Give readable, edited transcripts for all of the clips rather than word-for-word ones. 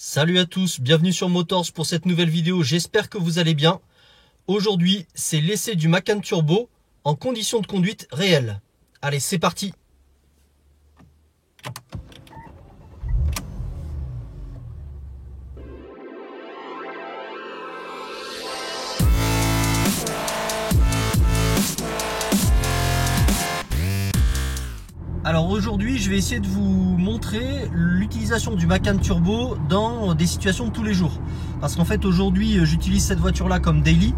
Salut à tous, bienvenue sur Motors pour cette nouvelle vidéo, j'espère que vous allez bien. Aujourd'hui, c'est l'essai du Macan Turbo en conditions de conduite réelles. Allez, c'est parti! Alors aujourd'hui, je vais essayer de vous montrer l'utilisation du Macan Turbo dans des situations de tous les jours. Parce qu'en fait aujourd'hui, j'utilise cette voiture-là comme daily.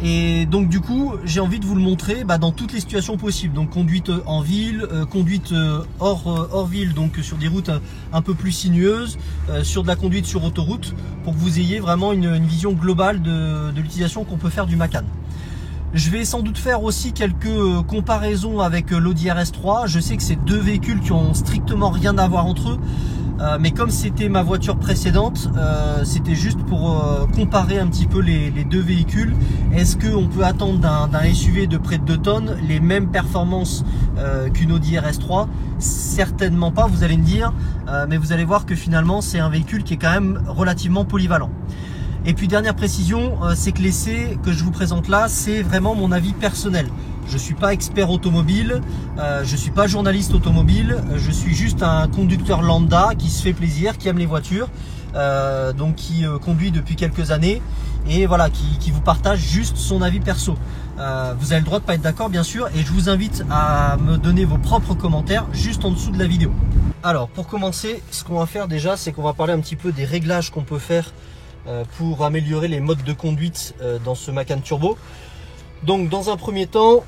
Et donc du coup, j'ai envie de vous le montrer dans toutes les situations possibles. Donc conduite en ville, conduite hors ville, donc sur des routes un peu plus sinueuses, sur de la conduite sur autoroute, pour que vous ayez vraiment une vision globale de l'utilisation qu'on peut faire du Macan. Je vais sans doute faire aussi quelques comparaisons avec l'Audi RS3. Je sais que c'est deux véhicules qui ont strictement rien à voir entre eux. Mais comme c'était ma voiture précédente, c'était juste pour comparer un petit peu les deux véhicules. Est-ce qu'on peut attendre d'un SUV de près de 2 tonnes les mêmes performances qu'une Audi RS3? Certainement pas, vous allez me dire. Mais vous allez voir que finalement, c'est un véhicule qui est quand même relativement polyvalent. Et puis dernière précision, c'est que l'essai que je vous présente là, c'est vraiment mon avis personnel. Je ne suis pas expert automobile, je ne suis pas journaliste automobile, je suis juste un conducteur lambda qui se fait plaisir, qui aime les voitures, donc qui conduit depuis quelques années et voilà, qui vous partage juste son avis perso. Vous avez le droit de pas être d'accord bien sûr, et je vous invite à me donner vos propres commentaires juste en dessous de la vidéo. Alors pour commencer, ce qu'on va faire déjà, c'est qu'on va parler un petit peu des réglages qu'on peut faire pour améliorer les modes de conduite dans ce Macan Turbo. Donc dans un premier temps,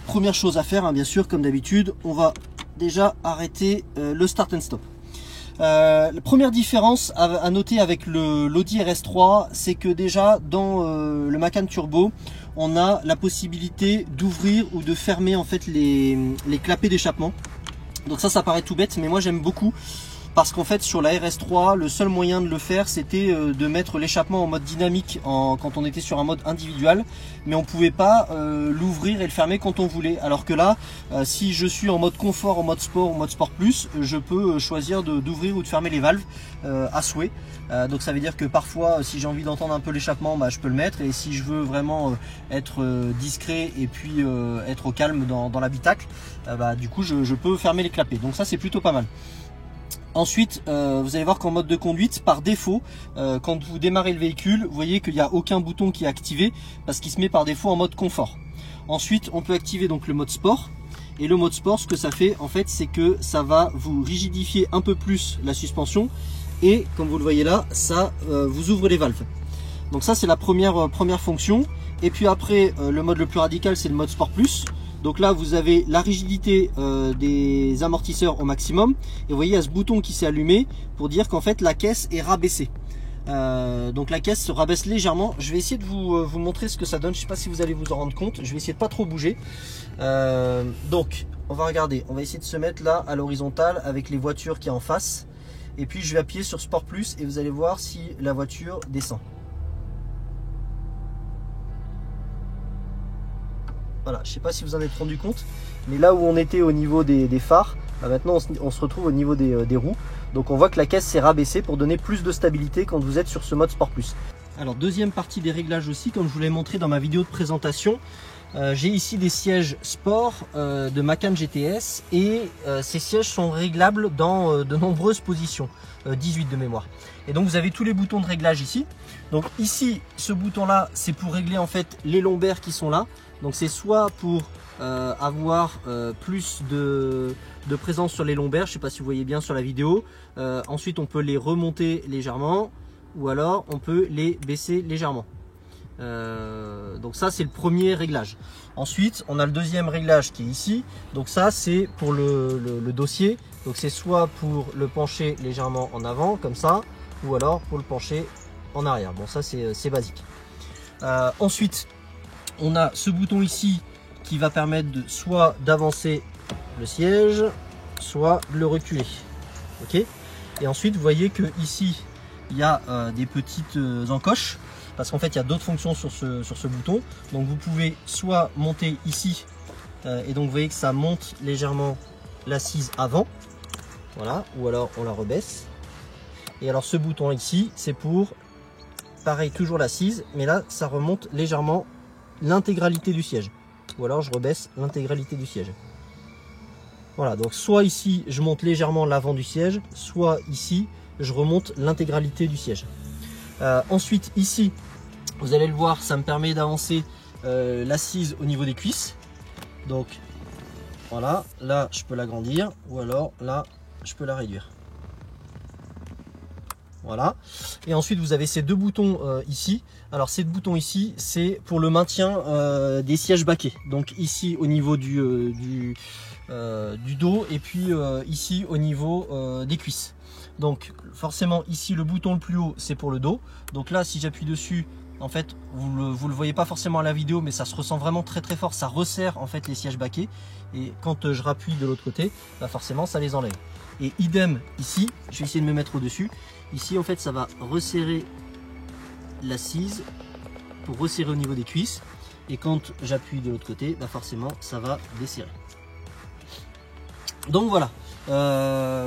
première chose à faire, bien sûr, comme d'habitude, on va déjà arrêter le start and stop. La première différence à noter avec l'Audi RS3, c'est que déjà dans le Macan Turbo, on a la possibilité d'ouvrir ou de fermer en fait les clapets d'échappement. Donc ça paraît tout bête, mais moi j'aime beaucoup. Parce qu'en fait sur la RS3, le seul moyen de le faire, c'était de mettre l'échappement en mode dynamique quand on était sur un mode individuel, mais on pouvait pas l'ouvrir et le fermer quand on voulait. Alors que là, si je suis en mode confort, en mode sport ou mode sport plus, je peux choisir d'ouvrir ou de fermer les valves à souhait. Donc ça veut dire que parfois, si j'ai envie d'entendre un peu l'échappement, je peux le mettre, et si je veux vraiment être discret et puis être au calme dans l'habitacle, du coup je peux fermer les clapets. Donc ça c'est plutôt pas mal. Ensuite, vous allez voir qu'en mode de conduite, par défaut, quand vous démarrez le véhicule, vous voyez qu'il n'y a aucun bouton qui est activé parce qu'il se met par défaut en mode confort. Ensuite, on peut activer donc le mode sport. Et le mode sport, ce que ça fait, en fait, c'est que ça va vous rigidifier un peu plus la suspension. Et comme vous le voyez là, ça vous ouvre les valves. Donc ça, c'est la première fonction. Et puis après, le mode le plus radical, c'est le mode sport plus. Donc là, vous avez la rigidité des amortisseurs au maximum. Et vous voyez, il y a ce bouton qui s'est allumé pour dire qu'en fait, la caisse est rabaissée. Donc la caisse se rabaisse légèrement. Je vais essayer de vous montrer ce que ça donne. Je ne sais pas si vous allez vous en rendre compte. Je vais essayer de pas trop bouger. Donc, on va regarder. On va essayer de se mettre là à l'horizontale avec les voitures qui est en face. Et puis, je vais appuyer sur Sport Plus et vous allez voir si la voiture descend. Voilà, je ne sais pas si vous en êtes rendu compte, mais là où on était au niveau des phares, maintenant on se retrouve au niveau des roues. Donc on voit que la caisse s'est rabaissée pour donner plus de stabilité quand vous êtes sur ce mode Sport Plus. Alors deuxième partie des réglages aussi, comme je vous l'ai montré dans ma vidéo de présentation, j'ai ici des sièges sport de Macan GTS et ces sièges sont réglables dans de nombreuses positions, 18 de mémoire. Et donc vous avez tous les boutons de réglage ici. Donc ici, ce bouton là, c'est pour régler en fait les lombaires qui sont là. Donc c'est soit pour avoir plus de présence sur les lombaires, je ne sais pas si vous voyez bien sur la vidéo. Ensuite on peut les remonter légèrement ou alors on peut les baisser légèrement. Donc ça c'est le premier réglage. Ensuite on a le deuxième réglage qui est ici. Donc ça c'est pour le dossier. Donc c'est soit pour le pencher légèrement en avant comme ça, ou alors pour le pencher en arrière. Bon ça c'est basique. Ensuite on a ce bouton ici qui va permettre soit d'avancer le siège, soit de le reculer. Ok. Et ensuite vous voyez que ici il y a des petites encoches, parce qu'en fait il y a d'autres fonctions sur ce bouton. Donc vous pouvez soit monter ici, et donc vous voyez que ça monte légèrement l'assise avant, voilà, ou alors on la rebaisse. Et alors ce bouton ici, c'est pour, pareil, toujours l'assise, mais là, ça remonte légèrement l'intégralité du siège. Ou alors je rebaisse l'intégralité du siège. Voilà, donc soit ici, je monte légèrement l'avant du siège, soit ici, je remonte l'intégralité du siège. Ensuite, ici, vous allez le voir, ça me permet d'avancer l'assise au niveau des cuisses. Donc, voilà, là, je peux l'agrandir, ou alors là, je peux la réduire. Voilà. Et ensuite, vous avez ces deux boutons ici. Alors, ces deux boutons ici, c'est pour le maintien des sièges baquets. Donc, ici, au niveau du dos, et puis ici, au niveau des cuisses. Donc, forcément, ici, le bouton le plus haut, c'est pour le dos. Donc là, si j'appuie dessus, en fait, vous le voyez pas forcément à la vidéo, mais ça se ressent vraiment très très fort. Ça resserre en fait les sièges baquets. Et quand je rappuie de l'autre côté, bah forcément, ça les enlève. Et idem ici, je vais essayer de me mettre au-dessus. Ici, en fait, ça va resserrer l'assise pour resserrer au niveau des cuisses. Et quand j'appuie de l'autre côté, bah forcément, ça va desserrer. Donc voilà.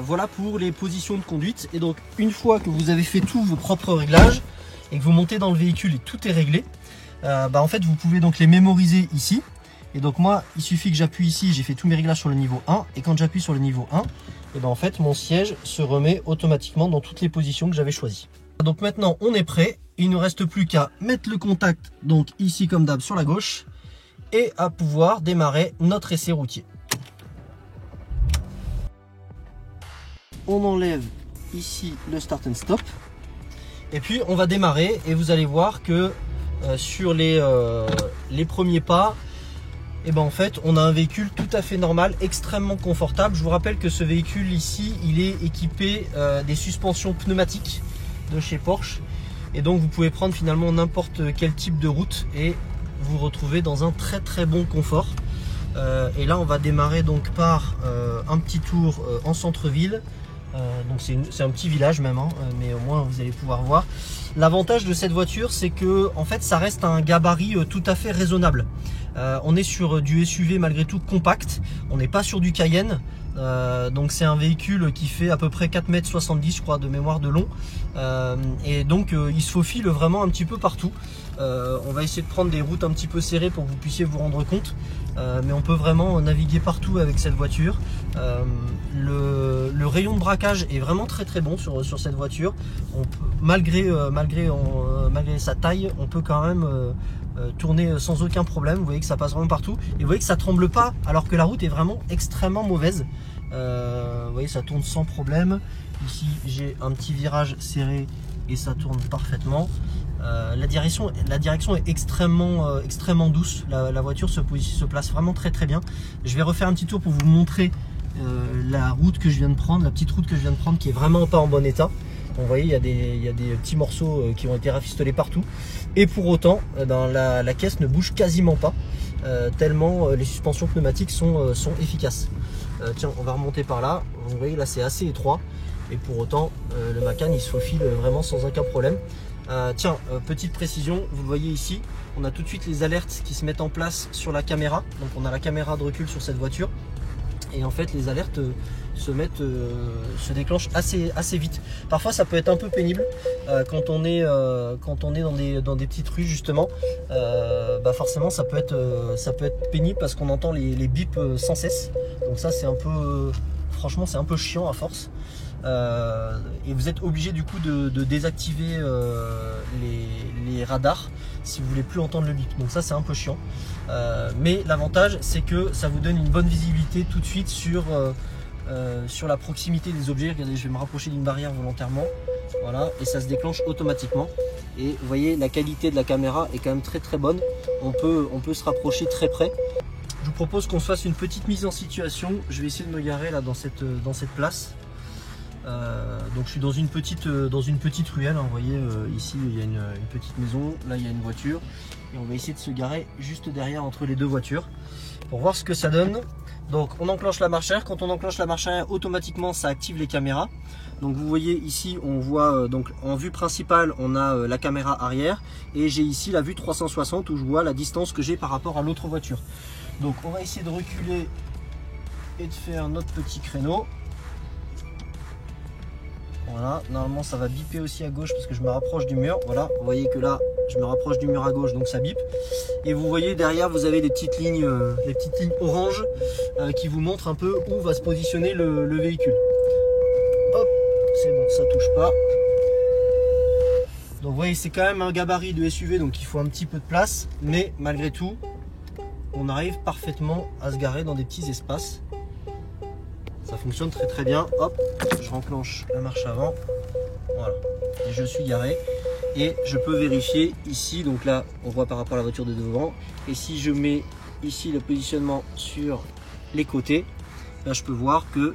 Voilà pour les positions de conduite. Et donc, une fois que vous avez fait tous vos propres réglages et que vous montez dans le véhicule et tout est réglé, en fait, vous pouvez donc les mémoriser ici. Et donc moi, il suffit que j'appuie ici, j'ai fait tous mes réglages sur le niveau 1. Et quand j'appuie sur le niveau 1, et ben en fait, mon siège se remet automatiquement dans toutes les positions que j'avais choisies. Donc maintenant, on est prêt. Il ne nous reste plus qu'à mettre le contact, donc ici comme d'hab sur la gauche, et à pouvoir démarrer notre essai routier. On enlève ici le start and stop. Et puis on va démarrer et vous allez voir que sur les premiers pas, et ben en fait on a un véhicule tout à fait normal, extrêmement confortable. Je vous rappelle que ce véhicule ici, il est équipé des suspensions pneumatiques de chez Porsche. Et donc vous pouvez prendre finalement n'importe quel type de route et vous retrouver dans un très très bon confort. Et là on va démarrer donc par un petit tour en centre-ville. Donc c'est un petit village même, hein, mais au moins vous allez pouvoir voir. L'avantage de cette voiture, c'est que en fait ça reste un gabarit tout à fait raisonnable. On est sur du SUV malgré tout compact, on n'est pas sur du Cayenne. Donc c'est un véhicule qui fait à peu près 4,70 m je crois de mémoire de long. Et donc il se faufile vraiment un petit peu partout. On va essayer de prendre des routes un petit peu serrées pour que vous puissiez vous rendre compte. Mais on peut vraiment naviguer partout avec cette voiture. Le rayon de braquage est vraiment très très bon sur cette voiture. On peut, malgré sa taille, on peut quand même tourner sans aucun problème. Vous voyez que ça passe vraiment partout. Et vous voyez que ça tremble pas alors que la route est vraiment extrêmement mauvaise. Vous voyez, ça tourne sans problème. Ici j'ai un petit virage serré et ça tourne parfaitement. La direction est extrêmement douce. La voiture se place vraiment très très bien. Je vais refaire un petit tour pour vous montrer la route que je viens de prendre, la petite route que je viens de prendre qui est vraiment pas en bon état. Donc, vous voyez, il y a des petits morceaux qui ont été rafistolés partout. Et pour autant, la caisse ne bouge quasiment pas, tellement les suspensions pneumatiques sont efficaces. Tiens, on va remonter par là. Vous voyez, là c'est assez étroit. Et pour autant, le Macan il se faufile vraiment sans aucun problème. Tiens, petite précision, vous le voyez ici, on a tout de suite les alertes qui se mettent en place sur la caméra. Donc on a la caméra de recul sur cette voiture. Et en fait les alertes se déclenchent assez vite. Parfois ça peut être un peu pénible quand on est dans des petites rues justement. Forcément ça peut être pénible parce qu'on entend les bips sans cesse. Donc ça c'est un peu, franchement c'est un peu chiant à force. Et vous êtes obligé du coup de désactiver les radars si vous voulez plus entendre le bip. Donc ça c'est un peu chiant, mais l'avantage c'est que ça vous donne une bonne visibilité tout de suite sur la proximité des objets. Regardez, je vais me rapprocher d'une barrière volontairement, voilà, et ça se déclenche automatiquement. Et vous voyez, la qualité de la caméra est quand même très très bonne. On peut se rapprocher très près. Je vous propose qu'on se fasse une petite mise en situation. Je vais essayer de me garer là dans cette place. Donc je suis dans une petite ruelle, hein. Vous voyez, ici il y a une petite maison, là il y a une voiture, et on va essayer de se garer juste derrière entre les deux voitures pour voir ce que ça donne. Donc on enclenche la marche arrière. Quand on enclenche la marche arrière, automatiquement ça active les caméras. Donc vous voyez ici, on voit donc en vue principale on a la caméra arrière, et j'ai ici la vue 360 où je vois la distance que j'ai par rapport à l'autre voiture. Donc on va essayer de reculer et de faire notre petit créneau. Voilà, normalement ça va biper aussi à gauche parce que je me rapproche du mur. Voilà, vous voyez que là, je me rapproche du mur à gauche, donc ça bip. Et vous voyez derrière, vous avez des petites lignes oranges qui vous montrent un peu où va se positionner le véhicule. Hop, c'est bon, ça touche pas. Donc vous voyez, c'est quand même un gabarit de SUV, donc il faut un petit peu de place. Mais malgré tout, on arrive parfaitement à se garer dans des petits espaces. Ça fonctionne très très bien. Hop, je renclenche la marche avant. Voilà, et je suis garé. Et je peux vérifier ici, donc là on voit par rapport à la voiture de devant. Et si je mets ici le positionnement sur les côtés, là je peux voir que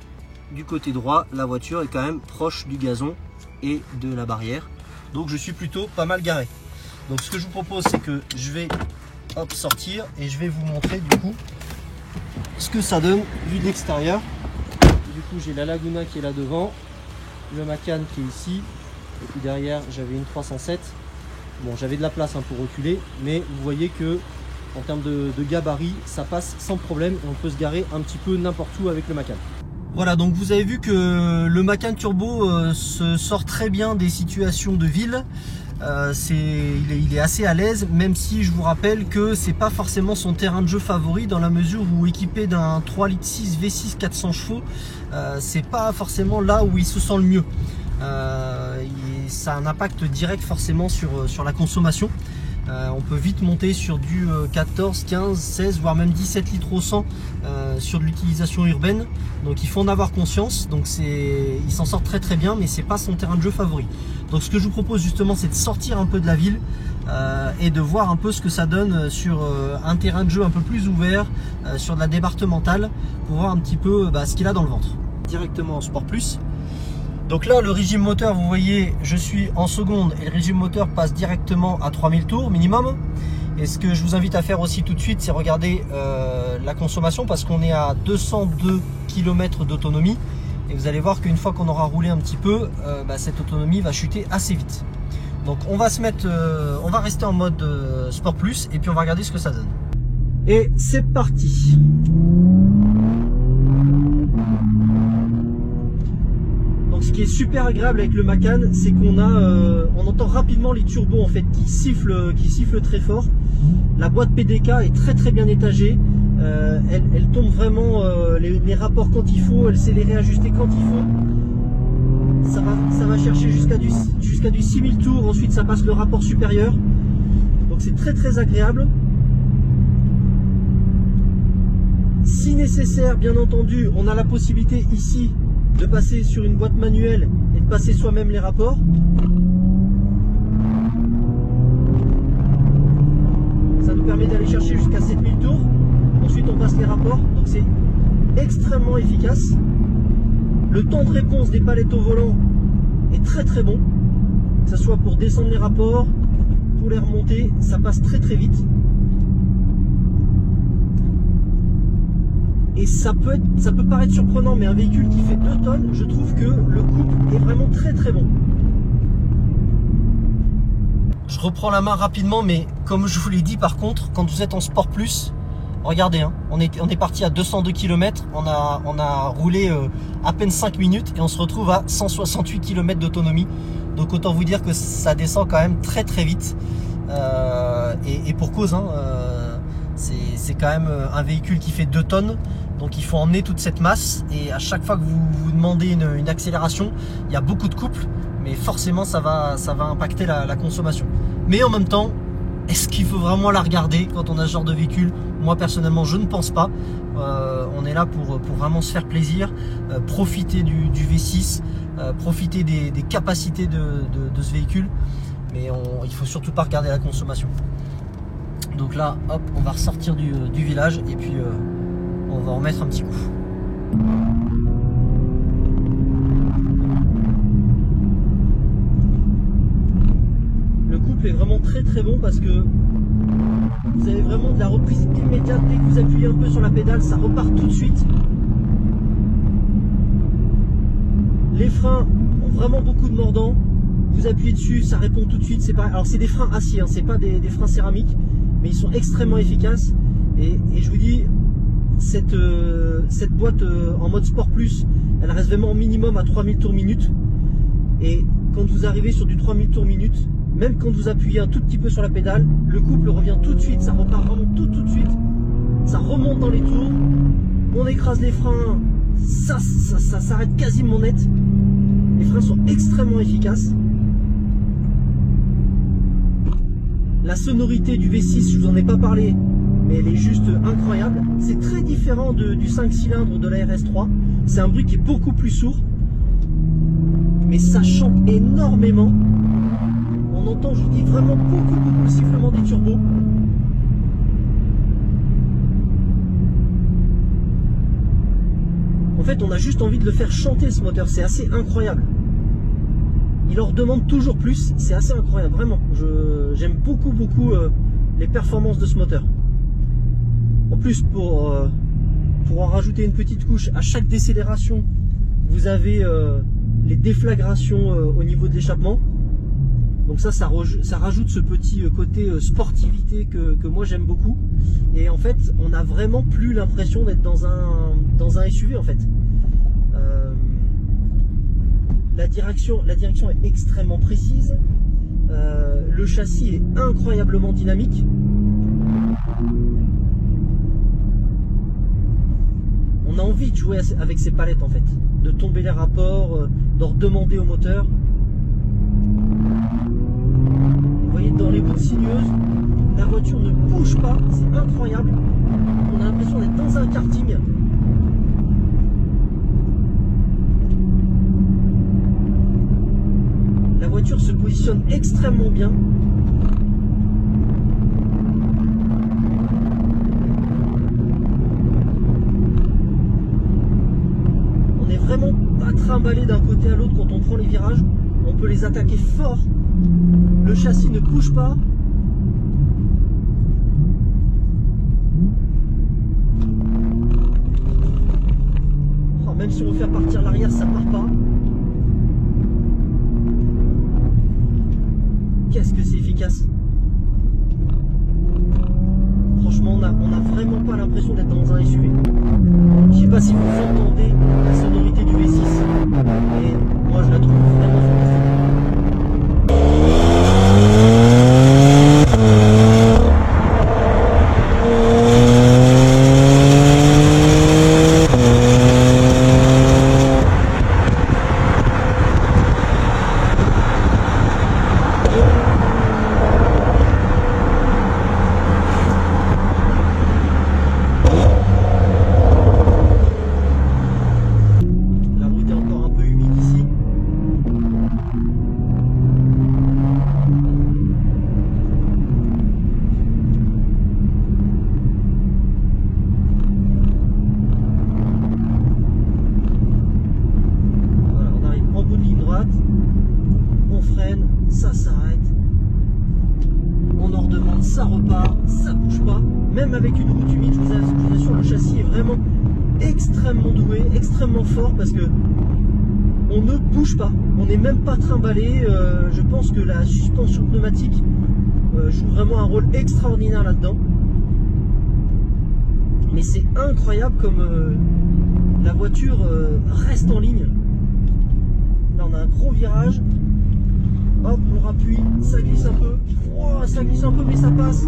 du côté droit, la voiture est quand même proche du gazon et de la barrière. Donc je suis plutôt pas mal garé. Donc ce que je vous propose, c'est que je vais hop, sortir et je vais vous montrer du coup ce que ça donne vu de l'extérieur. Du coup j'ai la Laguna qui est là devant, le Macan qui est ici, et puis derrière j'avais une 307. Bon, j'avais de la place pour reculer, mais vous voyez que en termes de gabarit, ça passe sans problème et on peut se garer un petit peu n'importe où avec le Macan. Voilà, donc vous avez vu que le Macan Turbo se sort très bien des situations de ville. Il est assez à l'aise, même si je vous rappelle que c'est pas forcément son terrain de jeu favori, dans la mesure où équipé d'un 3,6 litres V6 400 chevaux, c'est pas forcément là où il se sent le mieux. Ça a un impact direct forcément sur la consommation. On peut vite monter sur du 14, 15, 16, voire même 17 litres au 100 sur de l'utilisation urbaine. Donc il faut en avoir conscience. Donc il s'en sort très très bien, mais c'est pas son terrain de jeu favori. Donc ce que je vous propose justement, c'est de sortir un peu de la ville et de voir un peu ce que ça donne sur un terrain de jeu un peu plus ouvert, sur de la départementale, pour voir un petit peu ce qu'il a dans le ventre. Directement en Sport Plus. Donc là, le régime moteur, vous voyez, je suis en seconde et le régime moteur passe directement à 3000 tours minimum. Et ce que je vous invite à faire aussi tout de suite, c'est regarder la consommation, parce qu'on est à 202 km d'autonomie. Et vous allez voir qu'une fois qu'on aura roulé un petit peu, cette autonomie va chuter assez vite. Donc on va on va rester en mode Sport Plus et puis on va regarder ce que ça donne. Et c'est parti. Donc ce qui est super agréable avec le Macan, c'est qu'on on entend rapidement les turbos en fait qui sifflent très fort. La boîte PDK est très très bien étagée. Elle tombe vraiment les rapports quand il faut, elle sait les réajuster quand il faut. Ça va chercher jusqu'à du 6000 tours, ensuite ça passe le rapport supérieur. Donc c'est très très agréable. Si nécessaire, bien entendu, on a la possibilité ici de passer sur une boîte manuelle et de passer soi-même les rapports. Ça nous permet d'aller chercher jusqu'à 7000 tours. Ensuite on passe les rapports, donc c'est extrêmement efficace. Le temps de réponse des palettes au volant est très très bon, que ce soit pour descendre les rapports, pour les remonter, ça passe très très vite. Et ça peut paraître surprenant, mais un véhicule qui fait 2 tonnes, je trouve que le couple est vraiment très très bon. Je reprends la main rapidement, mais comme je vous l'ai dit, par contre, quand vous êtes en Sport Plus, regardez, on est parti à 202 km, on a roulé à peine 5 minutes et on se retrouve à 168 km d'autonomie. Donc autant vous dire que ça descend quand même très très vite. Et pour cause, c'est quand même un véhicule qui fait 2 tonnes. Donc il faut emmener toute cette masse, et à chaque fois que vous vous demandez une accélération, il y a beaucoup de couples, mais forcément ça va impacter la consommation. Mais en même temps, est-ce qu'il faut vraiment la regarder quand on a ce genre de véhicule? Moi personnellement je ne pense pas. On est là pour vraiment se faire plaisir, profiter du V6, profiter des capacités de ce véhicule, mais il faut surtout pas regarder la consommation. Donc là, hop, on va ressortir du village et puis on va en mettre un petit coup. Le couple est vraiment très très bon parce que vous avez vraiment de la reprise immédiate. Dès que vous appuyez un peu sur la pédale, ça repart tout de suite. Les freins ont vraiment beaucoup de mordant. Vous appuyez dessus, ça répond tout de suite. C'est pareil. Alors c'est des freins acier, c'est pas des freins céramiques, mais ils sont extrêmement efficaces. Et je vous dis, cette boîte en mode Sport Plus, elle reste vraiment au minimum à 3000 tours minute. Et quand vous arrivez sur du 3000 tours minute, même quand vous appuyez un tout petit peu sur la pédale, le couple revient tout de suite, ça repart vraiment tout de suite, ça remonte dans les tours, on écrase les freins, ça s'arrête quasiment net. Les freins sont extrêmement efficaces. La sonorité du V6, je vous en ai pas parlé, mais elle est juste incroyable. C'est très différent du 5 cylindres de la RS3. C'est un bruit qui est beaucoup plus sourd, mais ça chante énormément. On entend, je vous dis, vraiment beaucoup le sifflement des turbos. En fait, on a juste envie de le faire chanter, ce moteur. C'est assez incroyable. Il en redemande toujours plus. C'est assez incroyable, vraiment. J'aime beaucoup les performances de ce moteur. En plus, pour en rajouter une petite couche, à chaque décélération, vous avez les déflagrations au niveau de l'échappement. Donc ça rajoute ce petit côté sportivité que moi j'aime beaucoup. Et en fait, on n'a vraiment plus l'impression d'être dans un SUV en fait. La direction est extrêmement précise. Le châssis est incroyablement dynamique. On a envie de jouer avec ces palettes en fait, de tomber les rapports, de redemander au moteur. Vous voyez, dans les routes sinueuses, la voiture ne bouge pas, c'est incroyable. On a l'impression d'être dans un karting. La voiture se positionne extrêmement bien. On n'est vraiment pas trimballé d'un côté à l'autre quand on prend les virages. On peut les attaquer fort. Le châssis ne bouge pas. Oh, même si on veut faire partir l'arrière, ça part pas. Qu'est-ce que c'est efficace. Franchement, on a vraiment pas l'impression d'être dans un SUV. Je sais pas si vous entendez la sonorité du V6, mais moi je la trouve vraiment fantastique. On freine, ça s'arrête, on en redemande, ça repart, ça bouge pas. Même avec une route humide, je vous assure, le châssis est vraiment extrêmement doué, extrêmement fort parce que on ne bouge pas, on n'est même pas trimballé. Je pense que la suspension pneumatique joue vraiment un rôle extraordinaire là-dedans. Mais c'est incroyable comme la voiture reste en ligne. Là on a un gros virage, hop on rappuie, ça glisse un peu, oh, ça glisse un peu mais ça passe.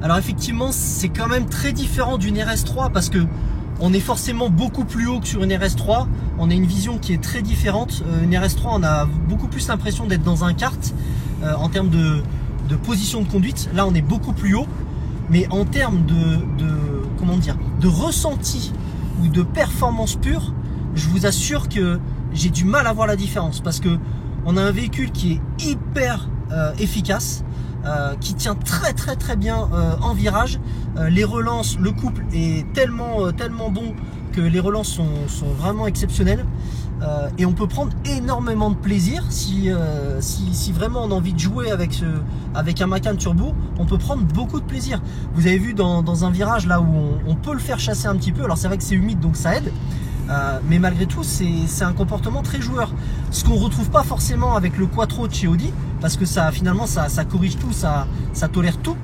Alors effectivement c'est quand même très différent d'une RS3 parce que on est forcément beaucoup plus haut que sur une RS3, on a une vision qui est très différente. Une RS3 on a beaucoup plus l'impression d'être dans un kart en termes de position de conduite. Là on est beaucoup plus haut. Mais en termes comment dire, de ressenti ou de performance pure, je vous assure que j'ai du mal à voir la différence parce que on a un véhicule qui est hyper efficace, qui tient très bien en virage. Les relances, le couple est tellement bon que les relances sont vraiment exceptionnelles. Et on peut prendre énormément de plaisir si vraiment on a envie de jouer avec un Macan turbo, on peut prendre beaucoup de plaisir. Vous avez vu dans un virage là où on peut le faire chasser un petit peu, alors c'est vrai que c'est humide donc ça aide, mais malgré tout c'est un comportement très joueur, ce qu'on retrouve pas forcément avec le Quattro de chez Audi parce que ça finalement ça corrige tout, ça tolère tout.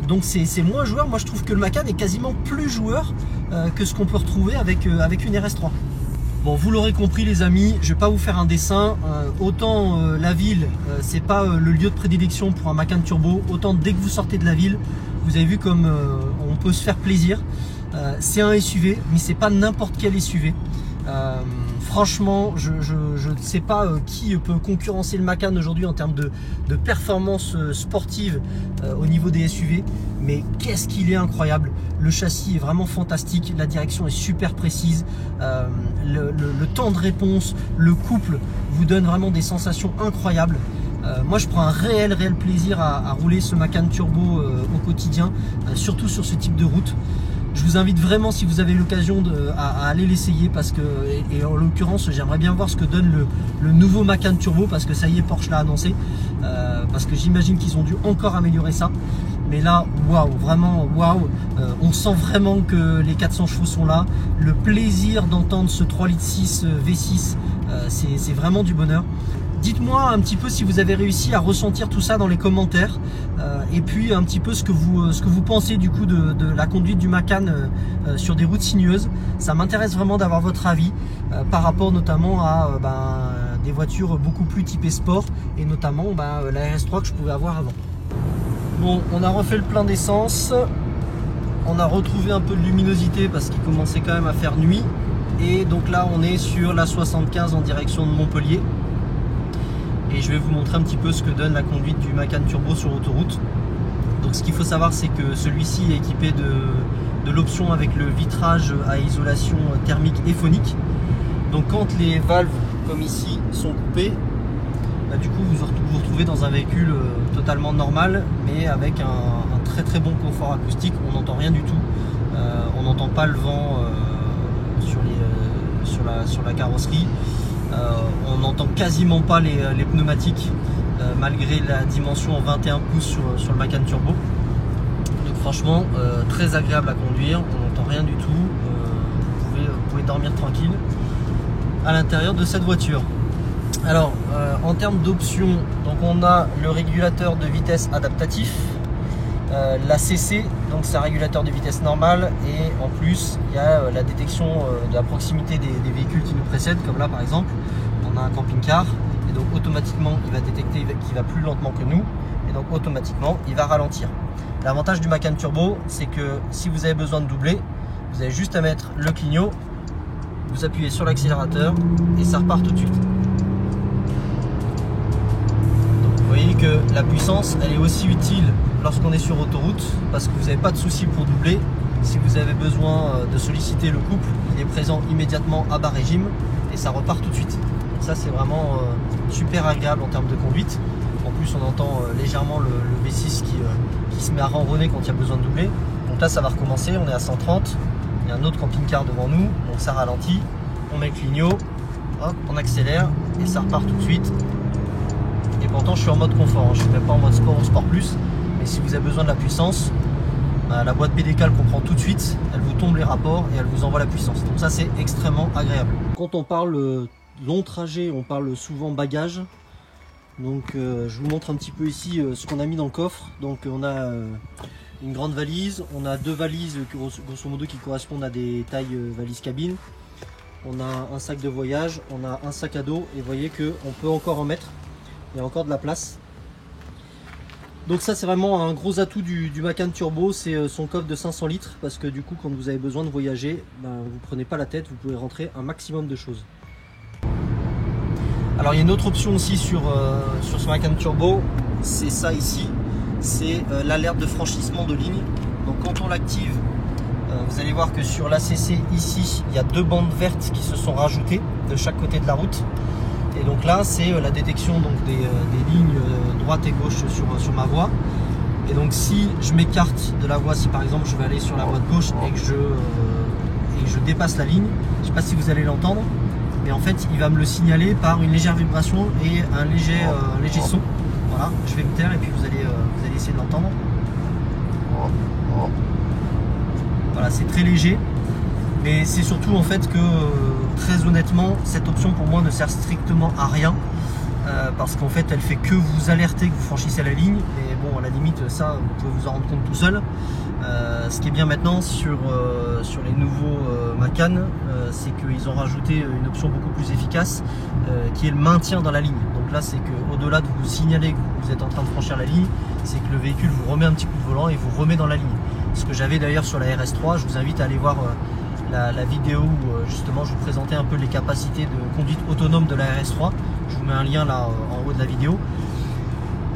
Donc c'est moins joueur. Moi je trouve que le Macan est quasiment plus joueur que ce qu'on peut retrouver avec une RS3. Bon, vous l'aurez compris les amis, je vais pas vous faire un dessin. Autant la ville, c'est pas le lieu de prédilection pour un Macan turbo, autant dès que vous sortez de la ville, vous avez vu comme on peut se faire plaisir. C'est un SUV, mais c'est pas n'importe quel SUV. Franchement, je ne sais pas qui peut concurrencer le Macan aujourd'hui en termes de performance sportive au niveau des SUV, mais qu'est-ce qu'il est incroyable. Le châssis est vraiment fantastique, la direction est super précise, le temps de réponse, le couple vous donne vraiment des sensations incroyables. Moi je prends un réel plaisir à rouler ce Macan turbo au quotidien, surtout sur ce type de route. Je vous invite vraiment, si vous avez l'occasion, à aller l'essayer parce que, et en l'occurrence, j'aimerais bien voir ce que donne le nouveau Macan turbo parce que ça y est, Porsche l'a annoncé. Parce que j'imagine qu'ils ont dû encore améliorer ça. Mais là, waouh, vraiment waouh. On sent vraiment que les 400 chevaux sont là. Le plaisir d'entendre ce 3,6 litres V6, c'est vraiment du bonheur. Dites-moi un petit peu si vous avez réussi à ressentir tout ça dans les commentaires et puis un petit peu ce que vous pensez du coup de la conduite du Macan sur des routes sinueuses. Ça m'intéresse vraiment d'avoir votre avis par rapport notamment à des voitures beaucoup plus typées sport et notamment la RS3 que je pouvais avoir avant. Bon, on a refait le plein d'essence, on a retrouvé un peu de luminosité parce qu'il commençait quand même à faire nuit et donc là on est sur la 75 en direction de Montpellier. Et je vais vous montrer un petit peu ce que donne la conduite du Macan turbo sur autoroute. Donc ce qu'il faut savoir, c'est que celui-ci est équipé de l'option avec le vitrage à isolation thermique et phonique. Donc quand les valves comme ici sont coupées, du coup vous vous retrouvez dans un véhicule totalement normal mais avec un très bon confort acoustique. On n'entend rien du tout, on n'entend pas le vent sur la carrosserie. On n'entend quasiment pas les pneumatiques malgré la dimension en 21 pouces sur le Macan turbo. Donc franchement très agréable à conduire, on n'entend rien du tout, vous pouvez dormir tranquille à l'intérieur de cette voiture. Alors en termes d'options, donc on a le régulateur de vitesse adaptatif, la CC, donc c'est un régulateur de vitesse normale et en plus il y a la détection de la proximité des véhicules qui nous précèdent, comme là par exemple on a un camping-car et donc automatiquement il va détecter qu'il va plus lentement que nous et donc automatiquement il va ralentir. L'avantage du Macan turbo, c'est que si vous avez besoin de doubler, vous avez juste à mettre le clignot, vous appuyez sur l'accélérateur et ça repart tout de suite. Vous voyez que la puissance elle est aussi utile lorsqu'on est sur autoroute parce que vous n'avez pas de souci pour doubler. Si vous avez besoin de solliciter le couple, il est présent immédiatement à bas régime et ça repart tout de suite. Donc ça c'est vraiment super agréable en termes de conduite. En plus on entend légèrement le V6 qui se met à ronronner quand il y a besoin de doubler. Donc là ça va recommencer, on est à 130, il y a un autre camping-car devant nous, donc ça ralentit, on met le clignot, hop, on accélère et ça repart tout de suite. Et pourtant je suis en mode confort, je ne suis même pas en mode sport ou sport plus. Mais si vous avez besoin de la puissance, la boîte PDK elle comprend tout de suite, elle vous tombe les rapports et elle vous envoie la puissance. Donc ça c'est extrêmement agréable. Quand on parle long trajet, on parle souvent bagage. Donc je vous montre un petit peu ici ce qu'on a mis dans le coffre. Donc on a une grande valise, on a deux valises grosso modo qui correspondent à des tailles valise cabine. On a un sac de voyage, on a un sac à dos et vous voyez qu'on peut encore en mettre. Il y a encore de la place. Donc ça c'est vraiment un gros atout du Macan turbo, c'est son coffre de 500 litres parce que du coup quand vous avez besoin de voyager, vous prenez pas la tête, vous pouvez rentrer un maximum de choses. Alors il y a une autre option aussi sur ce Macan turbo, c'est ça ici, c'est l'alerte de franchissement de ligne. Donc quand on l'active, vous allez voir que sur l'ACC ici, il y a deux bandes vertes qui se sont rajoutées de chaque côté de la route. Et donc là c'est la détection donc des lignes droite et gauche sur ma voie. Et donc si je m'écarte de la voie, si par exemple je vais aller sur la voie de gauche et que je dépasse la ligne, je ne sais pas si vous allez l'entendre, mais en fait il va me le signaler par une légère vibration et un léger son. Voilà, je vais me taire et puis vous allez essayer de l'entendre. Voilà, c'est très léger. Mais c'est surtout en fait que très honnêtement cette option pour moi ne sert strictement à rien parce qu'en fait elle fait que vous alerter que vous franchissez la ligne. Mais bon, à la limite, ça, vous pouvez vous en rendre compte tout seul. Ce qui est bien maintenant sur les nouveaux Macan, c'est qu'ils ont rajouté une option beaucoup plus efficace qui est le maintien dans la ligne. Donc là, c'est qu'au-delà de vous signaler que vous êtes en train de franchir la ligne, c'est que le véhicule vous remet un petit coup de volant et vous remet dans la ligne. Ce que j'avais d'ailleurs sur la RS3, je vous invite à aller voir la vidéo où justement je vous présentais un peu les capacités de conduite autonome de la RS3. Je vous mets un lien là en haut de la vidéo.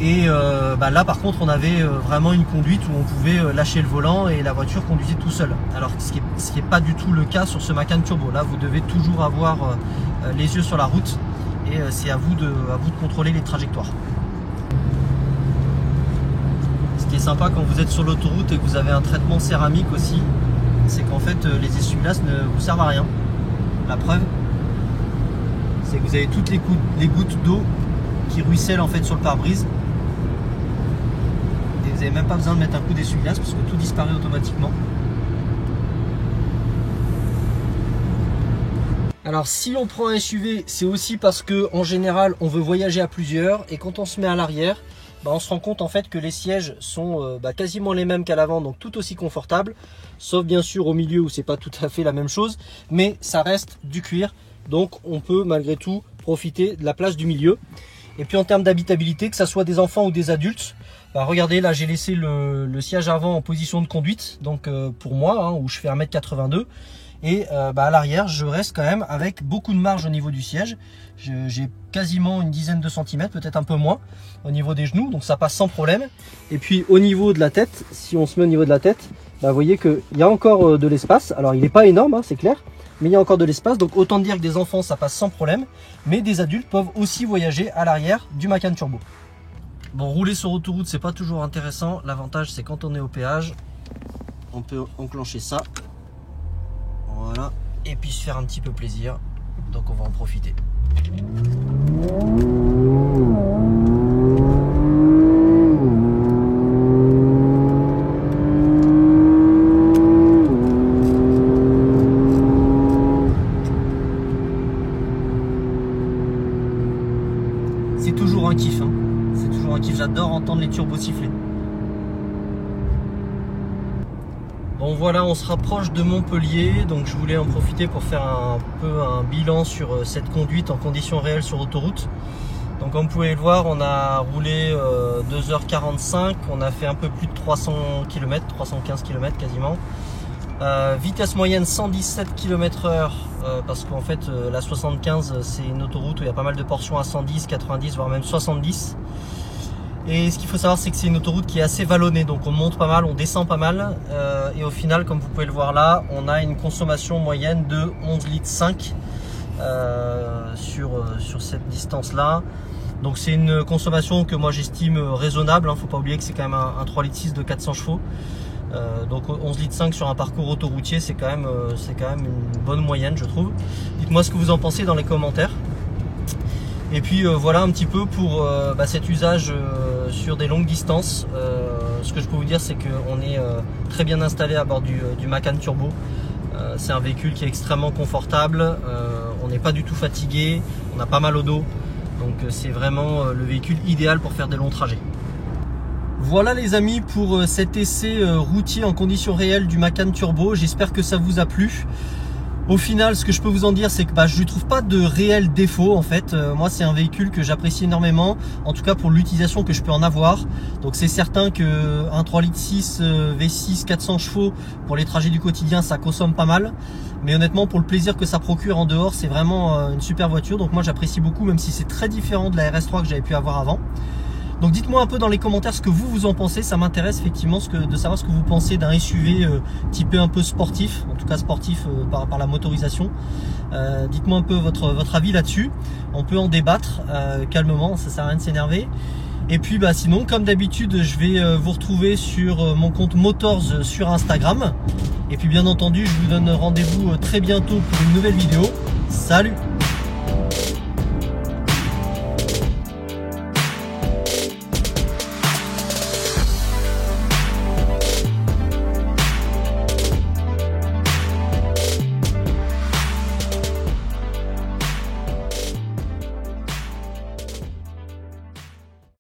Et là par contre on avait vraiment une conduite où on pouvait lâcher le volant et la voiture conduisait tout seul. Alors ce qui est pas du tout le cas sur ce Macan Turbo. Là vous devez toujours avoir les yeux sur la route et c'est à vous de contrôler les trajectoires. Ce qui est sympa quand vous êtes sur l'autoroute et que vous avez un traitement céramique aussi, c'est qu'en fait les essuie-glaces ne vous servent à rien. La preuve, c'est que vous avez toutes les gouttes d'eau qui ruissellent en fait sur le pare-brise. Et vous n'avez même pas besoin de mettre un coup d'essuie-glace parce que tout disparaît automatiquement. Alors si on prend un SUV, c'est aussi parce que en général on veut voyager à plusieurs et quand on se met à l'arrière, on se rend compte en fait que les sièges sont quasiment les mêmes qu'à l'avant, donc tout aussi confortables, sauf bien sûr au milieu où c'est pas tout à fait la même chose, mais ça reste du cuir, donc on peut malgré tout profiter de la place du milieu. Et puis en termes d'habitabilité, que ce soit des enfants ou des adultes, regardez là j'ai laissé le siège avant en position de conduite, donc pour moi où je fais 1m82 m. Et à l'arrière, je reste quand même avec beaucoup de marge au niveau du siège. J'ai quasiment une dizaine de centimètres, peut-être un peu moins, au niveau des genoux, donc ça passe sans problème. Et puis au niveau de la tête, si on se met au niveau de la tête, vous voyez qu'il y a encore de l'espace. Alors il n'est pas énorme, c'est clair, mais il y a encore de l'espace. Donc autant dire que des enfants, ça passe sans problème, mais des adultes peuvent aussi voyager à l'arrière du Macan Turbo. Bon, rouler sur autoroute, c'est pas toujours intéressant. L'avantage, c'est quand on est au péage, on peut enclencher ça. Voilà, et puis se faire un petit peu plaisir, donc on va en profiter. C'est toujours un kiff, hein. C'est toujours un kiff, j'adore entendre les turbos siffler. Bon voilà, on se rapproche de Montpellier, donc je voulais en profiter pour faire un peu un bilan sur cette conduite en conditions réelles sur autoroute. Donc comme vous pouvez le voir, on a roulé 2h45, on a fait un peu plus de 300 km, 315 km quasiment. Vitesse moyenne 117 km/h, parce qu'en fait la 75 c'est une autoroute où il y a pas mal de portions à 110, 90, voire même 70. Et ce qu'il faut savoir, c'est que c'est une autoroute qui est assez vallonnée, donc on monte pas mal, on descend pas mal, et au final, comme vous pouvez le voir là, on a une consommation moyenne de 11,5 litres sur cette distance là. Donc c'est une consommation que moi j'estime raisonnable, hein. Faut pas oublier que c'est quand même un 3,6 litres de 400 chevaux. Donc 11,5 litres sur un parcours autoroutier, c'est quand même une bonne moyenne, je trouve. Dites-moi ce que vous en pensez dans les commentaires. Et puis voilà un petit peu pour cet usage sur des longues distances. Ce que je peux vous dire, c'est qu'on est très bien installé à bord du Macan Turbo. C'est un véhicule qui est extrêmement confortable, on n'est pas du tout fatigué, on a pas mal au dos. Donc c'est vraiment le véhicule idéal pour faire des longs trajets. Voilà les amis pour cet essai routier en conditions réelles du Macan Turbo. J'espère que ça vous a plu. Au final, ce que je peux vous en dire, c'est que je ne trouve pas de réels défauts en fait. Moi, c'est un véhicule que j'apprécie énormément, en tout cas pour l'utilisation que je peux en avoir. Donc c'est certain qu'un 3,6 litres V6 400 chevaux pour les trajets du quotidien, ça consomme pas mal. Mais honnêtement, pour le plaisir que ça procure en dehors, c'est vraiment une super voiture. Donc moi, j'apprécie beaucoup, même si c'est très différent de la RS3 que j'avais pu avoir avant. Donc dites-moi un peu dans les commentaires ce que vous en pensez, ça m'intéresse effectivement de savoir ce que vous pensez d'un SUV typé un peu sportif, en tout cas sportif par la motorisation. Dites-moi un peu votre avis là-dessus, on peut en débattre calmement, ça sert à rien de s'énerver. Et puis sinon, comme d'habitude, je vais vous retrouver sur mon compte Motors sur Instagram. Et puis bien entendu, je vous donne rendez-vous très bientôt pour une nouvelle vidéo. Salut!